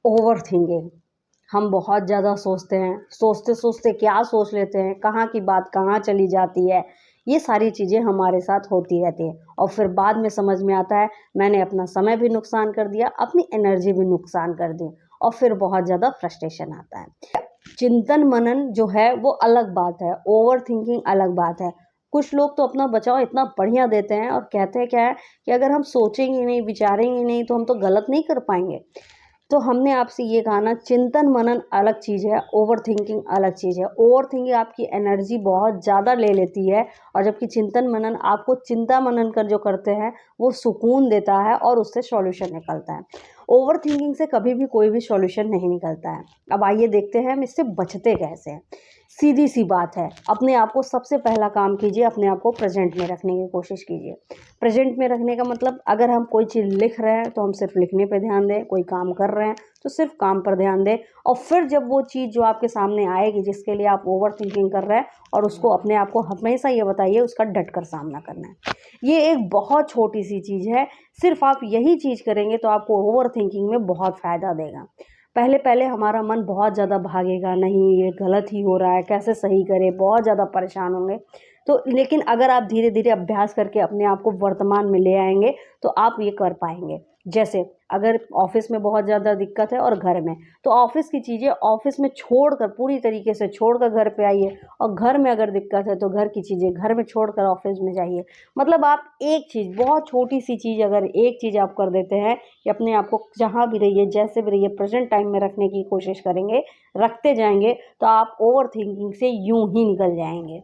Over thinking. हम बहुत ज़्यादा सोचते हैं, सोचते सोचते क्या सोच लेते हैं, कहाँ की बात कहाँ चली जाती है। ये सारी चीज़ें हमारे साथ होती रहती है और फिर बाद में समझ में आता है मैंने अपना समय भी नुकसान कर दिया, अपनी एनर्जी भी नुकसान कर दी और फिर बहुत ज़्यादा फ्रस्ट्रेशन आता है। चिंतन मनन जो है वो अलग बात है, ओवर थिंकिंग अलग बात है। कुछ लोग तो अपना बचाव इतना बढ़िया देते हैं और कहते हैं क्या है कि अगर हम सोचेंगे नहीं, विचारेंगे नहीं तो हम तो गलत नहीं कर पाएंगे। तो हमने आपसे ये कहा ना, चिंतन मनन अलग चीज़ है, ओवर थिंकिंग अलग चीज़ है। ओवर थिंकिंग आपकी एनर्जी बहुत ज़्यादा ले लेती है और जबकि चिंतन मनन आपको चिंता मनन कर जो करते हैं वो सुकून देता है और उससे सॉल्यूशन निकलता है। ओवर थिंकिंग से कभी भी कोई भी सॉल्यूशन नहीं निकलता है। अब आइए देखते हैं हम इससे बचते कैसे हैं। सीधी सी बात है, अपने आप को सबसे पहला काम कीजिए, अपने आप को प्रेजेंट में रखने की कोशिश कीजिए। प्रेजेंट में रखने का मतलब अगर हम कोई चीज़ लिख रहे हैं तो हम सिर्फ लिखने पे ध्यान दें, कोई काम कर रहे हैं तो सिर्फ काम पर ध्यान दें और फिर जब वो चीज़ जो आपके सामने आएगी जिसके लिए आप ओवर थिंकिंग कर रहे हैं और उसको अपने आप को हमेशा ये बताइए उसका डट कर सामना करना है। ये एक बहुत छोटी सी चीज़ है, सिर्फ आप यही चीज़ करेंगे तो आपको ओवर थिंकिंग में बहुत फ़ायदा देगा। पहले पहले हमारा मन बहुत ज़्यादा भागेगा, नहीं ये गलत ही हो रहा है, कैसे सही करें, बहुत ज़्यादा परेशान होंगे। तो लेकिन अगर आप धीरे धीरे अभ्यास करके अपने आप को वर्तमान में ले आएंगे तो आप ये कर पाएंगे। जैसे अगर ऑफिस में बहुत ज़्यादा दिक्कत है और घर में, तो ऑफिस की चीज़ें ऑफिस में छोड़कर, पूरी तरीके से छोड़कर घर पे आइए और घर में अगर दिक्कत है तो घर की चीज़ें घर में छोड़कर ऑफिस में जाइए। मतलब आप एक चीज़, बहुत छोटी सी चीज़, अगर एक चीज़ आप कर देते हैं कि अपने आप को जहाँ भी रहिए, जैसे भी रहिए, प्रेजेंट टाइम में रखने की कोशिश करेंगे, रखते जाएंगे तो आप ओवर थिंकिंग से यूं ही निकल जाएंगे।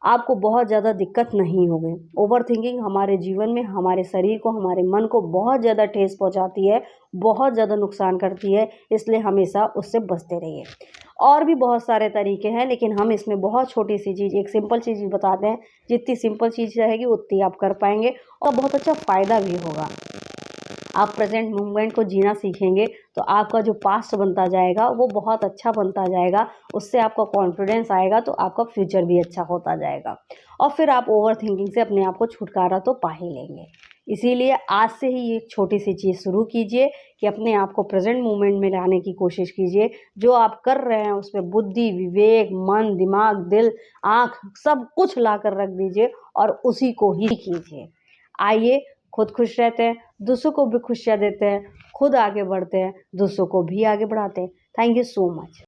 आपको बहुत ज़्यादा दिक्कत नहीं होगी। ओवर थिंकिंग हमारे जीवन में, हमारे शरीर को, हमारे मन को बहुत ज़्यादा ठेस पहुंचाती है, बहुत ज़्यादा नुकसान करती है, इसलिए हमेशा उससे बचते रहिए। और भी बहुत सारे तरीके हैं लेकिन हम इसमें बहुत छोटी सी चीज़, एक सिंपल चीज़ बताते हैं। जितनी सिंपल चीज़ रहेगी उतनी आप कर पाएंगे और बहुत अच्छा फ़ायदा भी होगा। आप प्रेजेंट मोमेंट को जीना सीखेंगे तो आपका जो पास्ट बनता जाएगा वो बहुत अच्छा बनता जाएगा, उससे आपका कॉन्फिडेंस आएगा तो आपका फ्यूचर भी अच्छा होता जाएगा और फिर आप ओवर थिंकिंग से अपने आप को छुटकारा तो पा ही लेंगे। इसीलिए आज से ही ये छोटी सी चीज़ शुरू कीजिए कि अपने आप को प्रेजेंट मोमेंट में लाने की कोशिश कीजिए। जो आप कर रहे हैं उसमें बुद्धि, विवेक, मन, दिमाग, दिल, आँख सब कुछ ला कर रख दीजिए और उसी को ही कीजिए। आइए, खुद खुश रहते हैं, दूसरों को भी खुशियाँ देते हैं, खुद आगे बढ़ते हैं, दूसरों को भी आगे बढ़ाते हैं। Thank you so much.